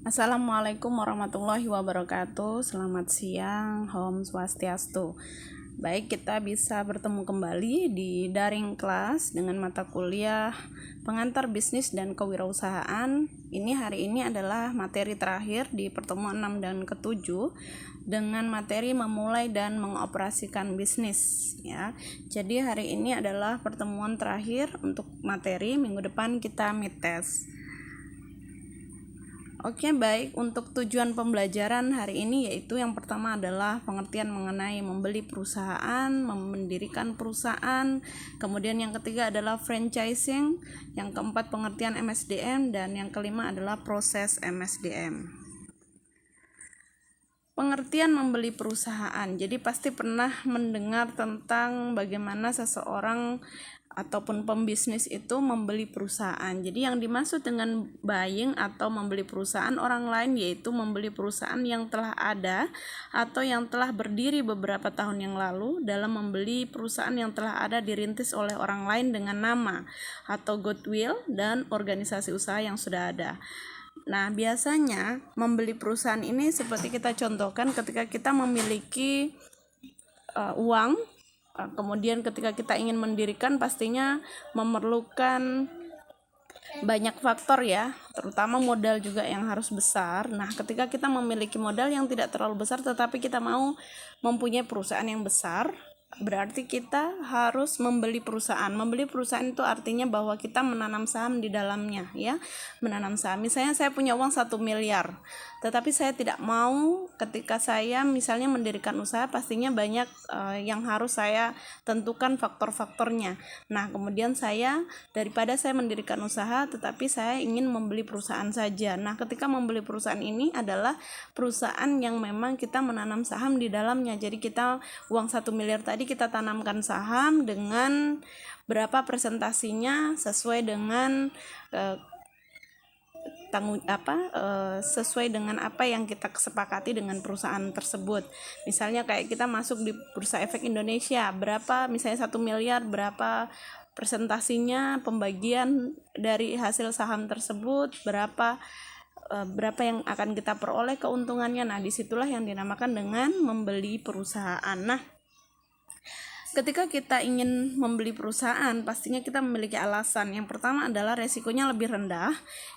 Assalamualaikum warahmatullahi wabarakatuh. Selamat siang, Om Swastiastu. Baik, kita bisa bertemu kembali di daring kelas dengan mata kuliah Pengantar Bisnis dan Kewirausahaan. Hari ini adalah materi terakhir di pertemuan 6 dan ke-7 dengan materi memulai dan mengoperasikan bisnis ya. Jadi hari ini adalah pertemuan terakhir untuk materi, minggu depan kita mid test. Oke, baik. Untuk tujuan pembelajaran hari ini yaitu yang pertama adalah pengertian mengenai membeli perusahaan, mendirikan perusahaan. Kemudian yang ketiga adalah franchising, yang keempat pengertian MSDM, dan yang kelima adalah proses MSDM. Pengertian membeli perusahaan. Jadi pasti pernah mendengar tentang bagaimana seseorang ataupun pembisnis itu membeli perusahaan. Jadi yang dimaksud dengan buying atau membeli perusahaan orang lain yaitu membeli perusahaan yang telah ada atau yang telah berdiri beberapa tahun yang lalu dalam membeli perusahaan yang telah ada dirintis oleh orang lain dengan nama atau goodwill dan organisasi usaha yang sudah ada. Nah, biasanya membeli perusahaan ini seperti kita contohkan ketika kita memiliki uang. Kemudian ketika kita ingin mendirikan pastinya memerlukan banyak faktor ya, terutama modal juga yang harus besar. Nah, ketika kita memiliki modal yang tidak terlalu besar tetapi kita mau mempunyai perusahaan yang besar, berarti kita harus membeli perusahaan. Membeli perusahaan itu artinya bahwa kita menanam saham di dalamnya ya. Menanam saham. Misalnya saya punya uang 1 miliar. Tetapi saya tidak mau ketika saya misalnya mendirikan usaha pastinya banyak yang harus saya tentukan faktor-faktornya. Nah, kemudian daripada saya mendirikan usaha tetapi saya ingin membeli perusahaan saja. Nah, ketika membeli perusahaan ini adalah perusahaan yang memang kita menanam saham di dalamnya. Jadi kita uang 1 miliar tadi kita tanamkan saham dengan berapa presentasinya sesuai dengan sesuai dengan apa yang kita kesepakati dengan perusahaan tersebut. Misalnya kayak kita masuk di Bursa Efek Indonesia, berapa misalnya 1 miliar, berapa presentasinya pembagian dari hasil saham tersebut, berapa yang akan kita peroleh keuntungannya. Nah, disitulah yang dinamakan dengan membeli perusahaan. Nah, ketika kita ingin membeli perusahaan, pastinya kita memiliki alasan. Yang pertama adalah resikonya lebih rendah.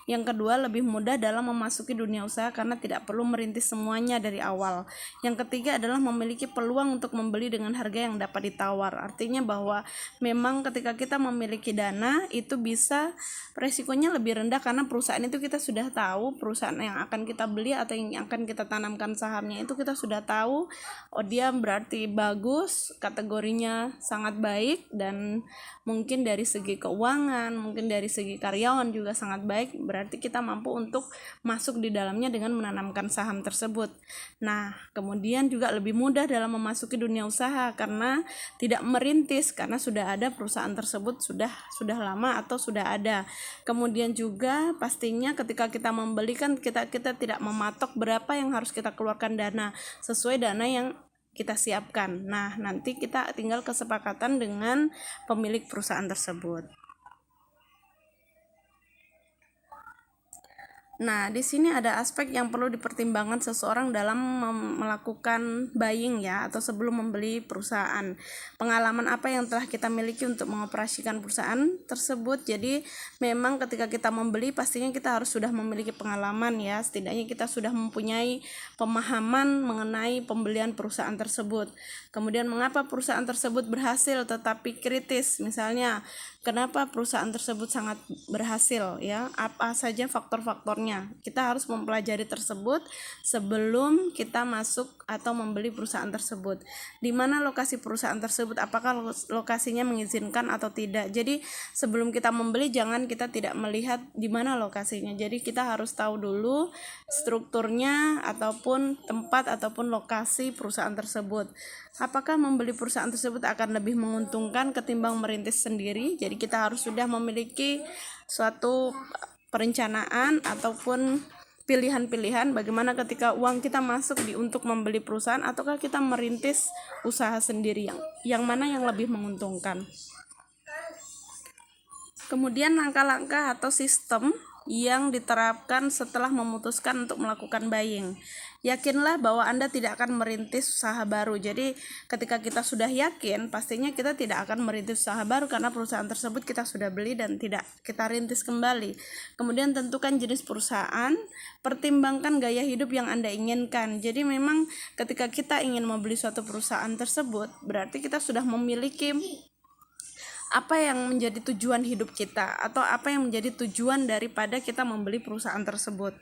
Yang kedua, lebih mudah dalam memasuki dunia usaha karena tidak perlu merintis semuanya dari awal. Yang ketiga adalah memiliki peluang untuk membeli dengan harga yang dapat ditawar. Artinya bahwa memang ketika kita memiliki dana, itu bisa resikonya lebih rendah karena perusahaan itu kita sudah tahu, perusahaan yang akan kita beli atau yang akan kita tanamkan sahamnya itu kita sudah tahu, oh dia berarti bagus, kategorinya sangat baik, dan mungkin dari segi keuangan, mungkin dari segi karyawan juga sangat baik, berarti kita mampu untuk masuk di dalamnya dengan menanamkan saham tersebut. Nah, kemudian juga lebih mudah dalam memasuki dunia usaha karena tidak merintis karena sudah ada perusahaan tersebut sudah lama atau sudah ada. Kemudian juga pastinya ketika kita membeli kan kita tidak mematok berapa yang harus kita keluarkan dana, sesuai dana yang kita siapkan. Nah, nanti kita tinggal kesepakatan dengan pemilik perusahaan tersebut. Nah, di sini ada aspek yang perlu dipertimbangkan seseorang dalam melakukan buying ya, atau sebelum membeli perusahaan. Pengalaman apa yang telah kita miliki untuk mengoperasikan perusahaan tersebut. Jadi, memang ketika kita membeli pastinya kita harus sudah memiliki pengalaman ya. Setidaknya kita sudah mempunyai pemahaman mengenai pembelian perusahaan tersebut. Kemudian mengapa perusahaan tersebut berhasil tetapi kritis? Misalnya, kenapa perusahaan tersebut sangat berhasil ya? Apa saja faktor-faktornya? Kita harus mempelajari tersebut sebelum kita masuk atau membeli perusahaan tersebut. Di mana lokasi perusahaan tersebut? Apakah lokasinya mengizinkan atau tidak? Jadi sebelum kita membeli jangan kita tidak melihat di mana lokasinya. Jadi kita harus tahu dulu strukturnya ataupun tempat ataupun lokasi perusahaan tersebut. Apakah membeli perusahaan tersebut akan lebih menguntungkan ketimbang merintis sendiri? Jadi kita harus sudah memiliki suatu perencanaan ataupun pilihan-pilihan bagaimana ketika uang kita masuk untuk membeli perusahaan ataukah kita merintis usaha sendiri, yang mana yang lebih menguntungkan. Kemudian langkah-langkah atau sistem yang diterapkan setelah memutuskan untuk melakukan buying. Yakinlah bahwa Anda tidak akan merintis usaha baru. Jadi ketika kita sudah yakin, pastinya kita tidak akan merintis usaha baru karena perusahaan tersebut kita sudah beli dan tidak kita rintis kembali. Kemudian tentukan jenis perusahaan, pertimbangkan gaya hidup yang Anda inginkan. Jadi memang ketika kita ingin membeli suatu perusahaan tersebut, berarti kita sudah memiliki apa yang menjadi tujuan hidup kita atau apa yang menjadi tujuan daripada kita membeli perusahaan tersebut.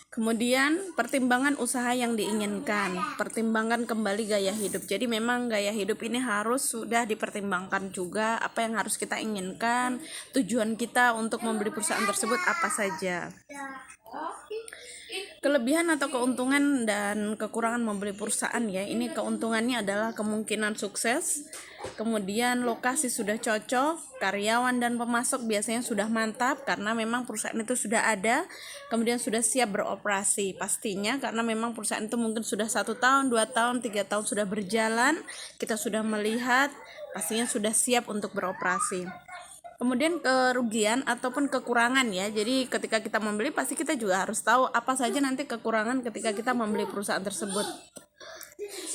Kemudian pertimbangan usaha yang diinginkan, pertimbangkan kembali gaya hidup. Jadi memang gaya hidup ini harus sudah dipertimbangkan juga, apa yang harus kita inginkan, tujuan kita untuk membeli perusahaan tersebut apa saja. Kelebihan atau keuntungan dan kekurangan membeli perusahaan ya. Ini keuntungannya adalah kemungkinan sukses. Kemudian lokasi sudah cocok, karyawan dan pemasok biasanya sudah mantap karena memang perusahaan itu sudah ada. Kemudian sudah siap beroperasi pastinya karena memang perusahaan itu mungkin sudah 1 tahun, 2 tahun, 3 tahun sudah berjalan. Kita sudah melihat pastinya sudah siap untuk beroperasi. Kemudian kerugian ataupun kekurangan ya. Jadi ketika kita membeli pasti kita juga harus tahu apa saja nanti kekurangan ketika kita membeli perusahaan tersebut.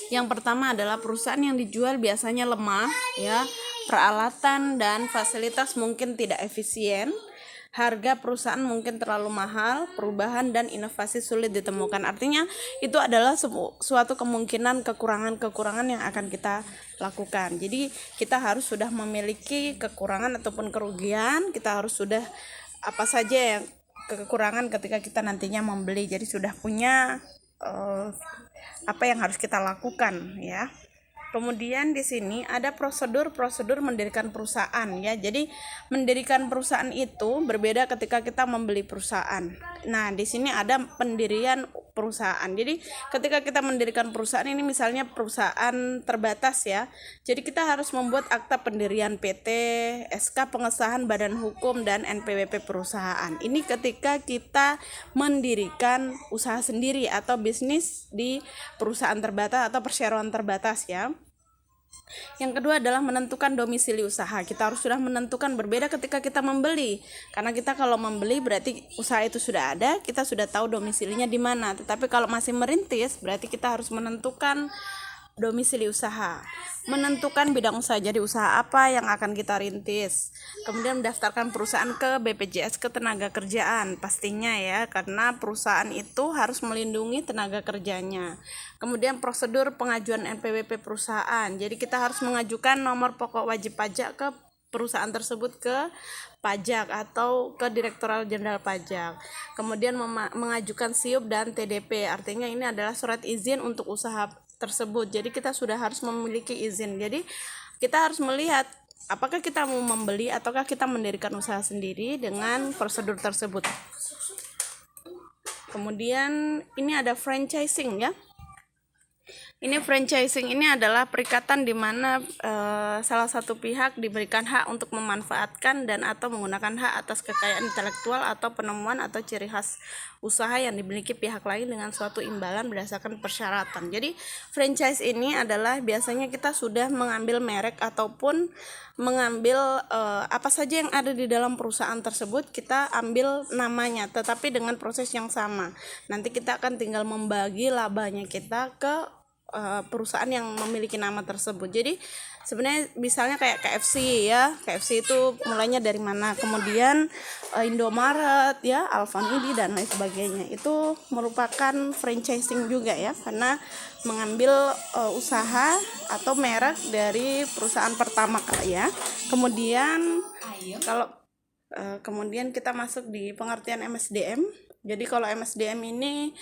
Yang pertama adalah perusahaan yang dijual biasanya lemah ya. Peralatan dan fasilitas mungkin tidak efisien. Harga perusahaan mungkin terlalu mahal, perubahan dan inovasi sulit ditemukan. Artinya itu adalah suatu kemungkinan kekurangan-kekurangan yang akan kita lakukan. Jadi kita harus sudah memiliki kekurangan ataupun kerugian, kita harus sudah apa saja yang kekurangan ketika kita nantinya membeli. Jadi sudah punya apa yang harus kita lakukan ya. Kemudian di sini ada prosedur mendirikan perusahaan ya. Jadi mendirikan perusahaan itu berbeda ketika kita membeli perusahaan. Nah, di sini ada pendirian perusahaan. Jadi ketika kita mendirikan perusahaan ini misalnya perusahaan terbatas ya. Jadi kita harus membuat akta pendirian PT, SK pengesahan badan hukum dan NPWP perusahaan. Ini ketika kita mendirikan usaha sendiri atau bisnis di perusahaan terbatas atau perseroan terbatas ya. Yang kedua adalah menentukan domisili usaha. Kita harus sudah menentukan, berbeda ketika kita membeli. Karena kita kalau membeli berarti usaha itu sudah ada, kita sudah tahu domisilinya di mana. Tetapi kalau masih merintis berarti kita harus menentukan domisili usaha, menentukan bidang usaha, jadi usaha apa yang akan kita rintis. Kemudian mendaftarkan perusahaan ke BPJS Ketenagakerjaan pastinya ya, karena perusahaan itu harus melindungi tenaga kerjanya. Kemudian prosedur pengajuan NPWP perusahaan, jadi kita harus mengajukan nomor pokok wajib pajak ke perusahaan tersebut ke pajak atau ke Direktorat Jenderal Pajak. Kemudian mengajukan SIUP dan TDP, artinya ini adalah surat izin untuk usaha tersebut. Jadi kita sudah harus memiliki izin. Jadi kita harus melihat apakah kita mau membeli ataukah kita mendirikan usaha sendiri dengan prosedur tersebut. Kemudian ini ada franchising ya. Ini franchising ini adalah perikatan di mana salah satu pihak diberikan hak untuk memanfaatkan dan atau menggunakan hak atas kekayaan intelektual atau penemuan atau ciri khas usaha yang dimiliki pihak lain dengan suatu imbalan berdasarkan persyaratan. Jadi franchise ini adalah biasanya kita sudah mengambil merek ataupun mengambil apa saja yang ada di dalam perusahaan tersebut, kita ambil namanya tetapi dengan proses yang sama. Nanti kita akan tinggal membagi labanya kita ke perusahaan yang memiliki nama tersebut. Jadi sebenarnya misalnya kayak KFC ya, KFC itu mulainya dari mana, kemudian Indomaret ya, Alfamidi dan lain sebagainya, itu merupakan franchising juga ya, karena mengambil usaha atau merek dari perusahaan pertama ya. Kemudian kalau kemudian kita masuk di pengertian MSDM. Jadi kalau MSDM ini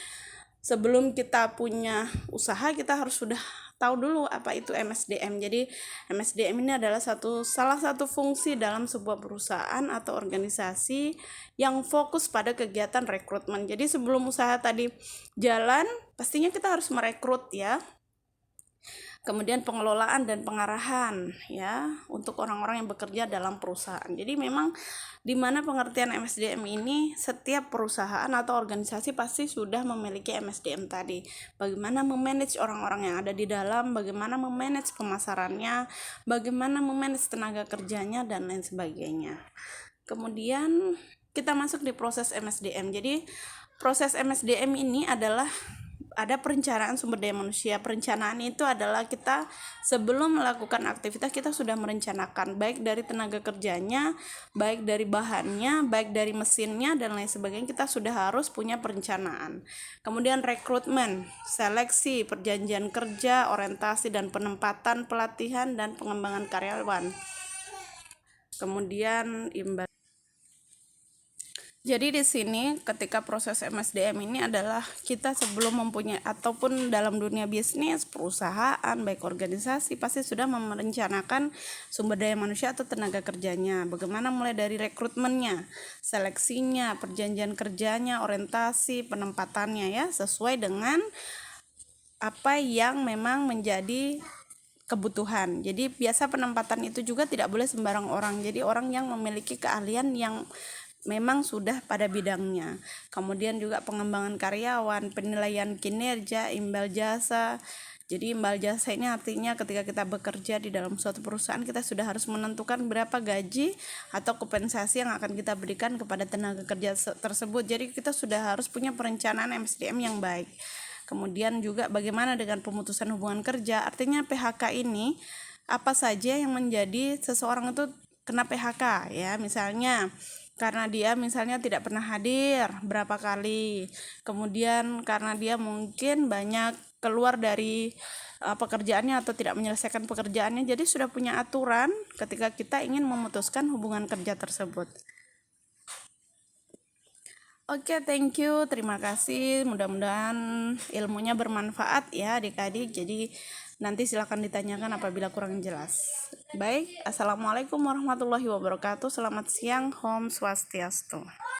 sebelum kita punya usaha kita harus sudah tahu dulu apa itu MSDM. Jadi MSDM ini adalah salah satu fungsi dalam sebuah perusahaan atau organisasi yang fokus pada kegiatan rekrutmen. Jadi sebelum usaha tadi jalan, pastinya kita harus merekrut ya. Kemudian pengelolaan dan pengarahan ya untuk orang-orang yang bekerja dalam perusahaan. Jadi memang di mana pengertian MSDM ini setiap perusahaan atau organisasi pasti sudah memiliki MSDM tadi. Bagaimana memanage orang-orang yang ada di dalam, bagaimana memanage pemasarannya, bagaimana memanage tenaga kerjanya dan lain sebagainya. Kemudian kita masuk di proses MSDM. Jadi proses MSDM ini adalah ada perencanaan sumber daya manusia. Perencanaan itu adalah kita sebelum melakukan aktivitas kita sudah merencanakan, baik dari tenaga kerjanya, baik dari bahannya, baik dari mesinnya dan lain sebagainya. Kita sudah harus punya perencanaan. Kemudian rekrutmen, seleksi, perjanjian kerja, orientasi dan penempatan, pelatihan dan pengembangan karyawan. Kemudian imbal. Jadi di sini ketika proses MSDM ini adalah kita sebelum mempunyai ataupun dalam dunia bisnis, perusahaan, baik organisasi pasti sudah merencanakan sumber daya manusia atau tenaga kerjanya. Bagaimana mulai dari rekrutmennya, seleksinya, perjanjian kerjanya, orientasi, penempatannya ya sesuai dengan apa yang memang menjadi kebutuhan. Jadi biasa penempatan itu juga tidak boleh sembarang orang. Jadi orang yang memiliki keahlian yang memang sudah pada bidangnya. Kemudian juga pengembangan karyawan, penilaian kinerja, imbal jasa. Jadi imbal jasa ini artinya ketika kita bekerja di dalam suatu perusahaan kita sudah harus menentukan berapa gaji atau kompensasi yang akan kita berikan kepada tenaga kerja tersebut. Jadi kita sudah harus punya perencanaan MSDM yang baik. Kemudian juga bagaimana dengan pemutusan hubungan kerja, artinya PHK ini apa saja yang menjadi seseorang itu kena PHK ya, misalnya karena dia misalnya tidak pernah hadir berapa kali, kemudian karena dia mungkin banyak keluar dari pekerjaannya atau tidak menyelesaikan pekerjaannya. Jadi sudah punya aturan ketika kita ingin memutuskan hubungan kerja tersebut. Oke, thank you. Terima kasih. Mudah-mudahan ilmunya bermanfaat ya adik-adik. Jadi nanti silakan ditanyakan apabila kurang jelas. Baik, Assalamualaikum warahmatullahi wabarakatuh. Selamat siang, Om Swastiastu.